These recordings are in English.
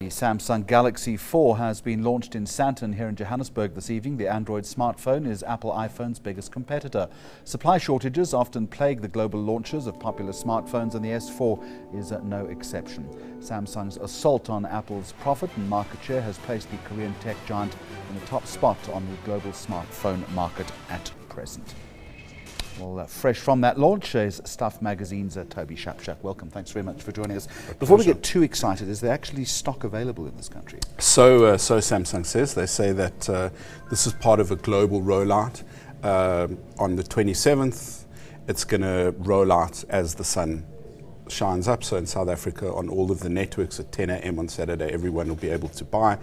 The Samsung Galaxy 4 has been launched in Sandton here in Johannesburg this evening. The Android smartphone is Apple iPhone's biggest competitor. Supply shortages often plague the global launches of popular smartphones, and the S4 is no exception. Samsung's assault on Apple's profit and market share has placed the Korean tech giant in the top spot on the global smartphone market at present. Well, fresh from that launch is Stuff Magazine's Toby Shapshak. Welcome. Thanks very much for joining us. Before we get too excited, is there actually stock available in this country? So Samsung says. They say that this is part of a global rollout. On the 27th, it's going to roll out as the sun shines up. So in South Africa, on all of the networks at 10 a.m. on Saturday, everyone will be able to buy.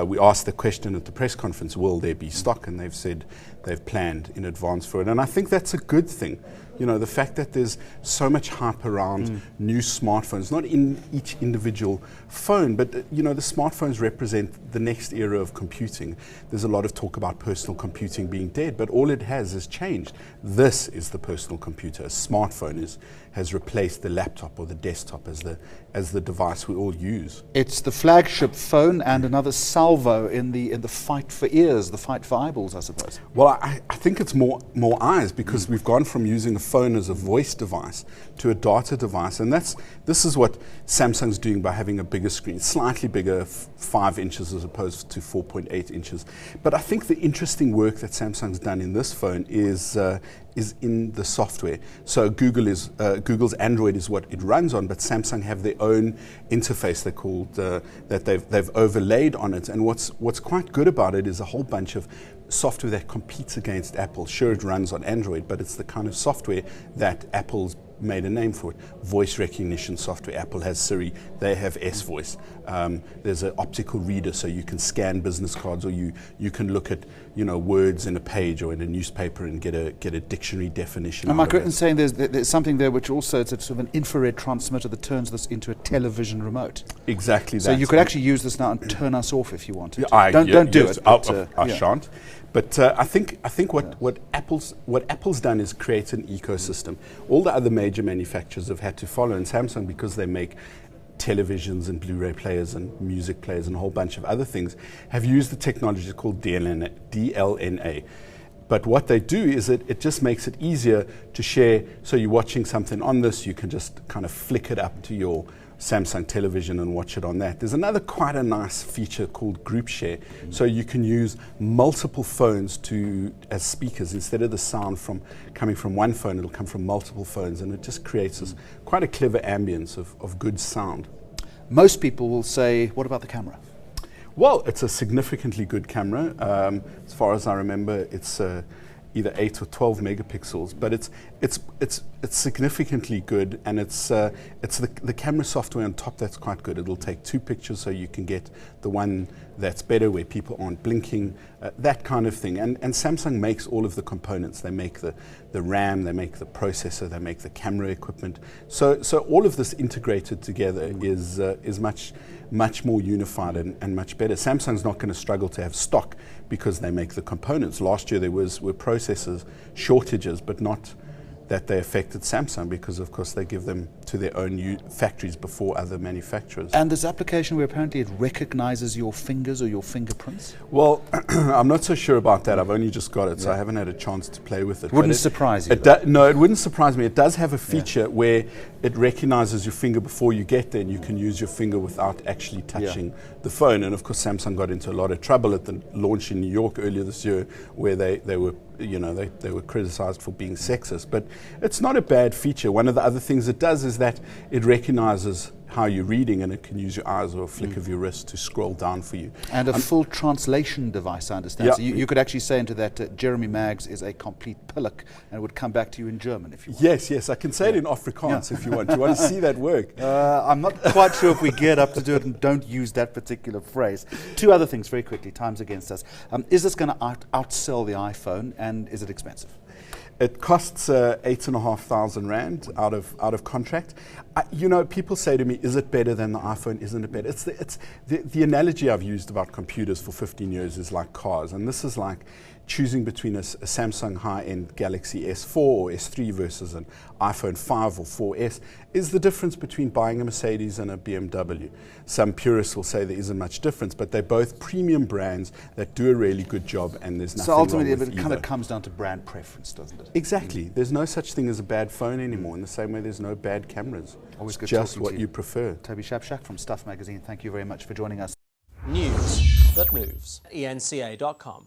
We asked the question at the press conference, will there be stock? And they've said they've planned in advance for it. And I think that's a good thing. You know, the fact that there's so much hype around new smartphones, not in each individual phone, but you know, the smartphones represent the next era of computing. There's a lot of talk about personal computing being dead, but all it has changed. This is the personal computer. A smartphone has replaced the laptop or the desktop as the device we all use. It's the flagship phone and another salvo in the fight for ears, the fight for eyeballs, I suppose. Well, I think it's more eyes, because we've gone from using a phone as a voice device to a data device, and this is what Samsung's doing by having a bigger screen, slightly bigger, 5 inches as opposed to 4.8 inches. But I think the interesting work that Samsung's done in this phone is in the software. So Google's Android is what it runs on, but Samsung have their own interface they called that they've overlaid on it. And what's quite good about it is a whole bunch of software that competes against Apple. Sure, it runs on Android, but it's the kind of software that Apple's made a name for it. Voice recognition software. Apple has Siri, they have S-Voice. There's an optical reader, so you can scan business cards, or you can look at words in a page or in a newspaper and get a dictionary definition. Am I correct in saying there's something there which also it's sort of an infrared transmitter that turns this into a television remote? Exactly. So you could actually use this now and turn us off if you wanted. Don't do it. I shan't. But I think what Apple's done is create an ecosystem. All the other major manufacturers have had to follow, and Samsung, because they make televisions and Blu-ray players and music players and a whole bunch of other things, have used the technology called DLNA. But what they do is it just makes it easier to share. So you're watching something on this, you can just kind of flick it up to your Samsung television and watch it on that. There's another quite a nice feature called Group Share. So you can use multiple phones as speakers. Instead of the sound coming from one phone, it'll come from multiple phones, and it just creates quite a clever ambience of good sound. Most people will say, what about the camera? Well, it's a significantly good camera. As far as I remember, it's either 8 or 12 megapixels, but it's significantly good, and it's the camera software on top that's quite good. It'll take 2 pictures, so you can get the one that's better where people aren't blinking, that kind of thing. And Samsung makes all of the components. They make the RAM, they make the processor, they make the camera equipment. So all of this integrated together is much more unified and much better. Samsung's not going to struggle to have stock because they make the components. Last year there were processors shortages, but not that they affected Samsung, because of course they give them to their own factories before other manufacturers. And this application where apparently it recognizes your fingers or your fingerprints? Well, I'm not so sure about that. I've only just got it, so I haven't had a chance to play with it. Wouldn't surprise you? No, it wouldn't surprise me. It does have a feature where it recognizes your finger before you get there, and you can use your finger without actually touching the phone. And of course Samsung got into a lot of trouble at the launch in New York earlier this year, where they were criticized for being sexist. But it's not a bad feature. One of the other things it does is that it recognizes how you're reading, and it can use your eyes or a flick of your wrist to scroll down for you. And a full translation device, I understand. Yeah. So you could actually say into that, Jeremy Maggs is a complete pillock, and it would come back to you in German if you want. Yes, I can say it in Afrikaans if you want. Do you want to see that work? I'm not quite sure if we get up to do it and don't use that particular phrase. 2 other things very quickly, time's against us. Is this going to outsell the iPhone, and is it expensive? It costs 8,500 rand out of contract. People say to me, "Is it better than the iPhone? Isn't it better?" It's the analogy I've used about computers for 15 years is like cars, and this is like, choosing between a Samsung high-end Galaxy S4 or S3 versus an iPhone 5 or 4S is the difference between buying a Mercedes and a BMW. Some purists will say there isn't much difference, but they're both premium brands that do a really good job, and there's nothing wrong with either. So ultimately it kind of comes down to brand preference, doesn't it? Exactly. There's no such thing as a bad phone anymore, in the same way there's no bad cameras. Always good just talking what to you prefer. Toby Shapshak from Stuff Magazine, thank you very much for joining us. News that moves. eNCA.com.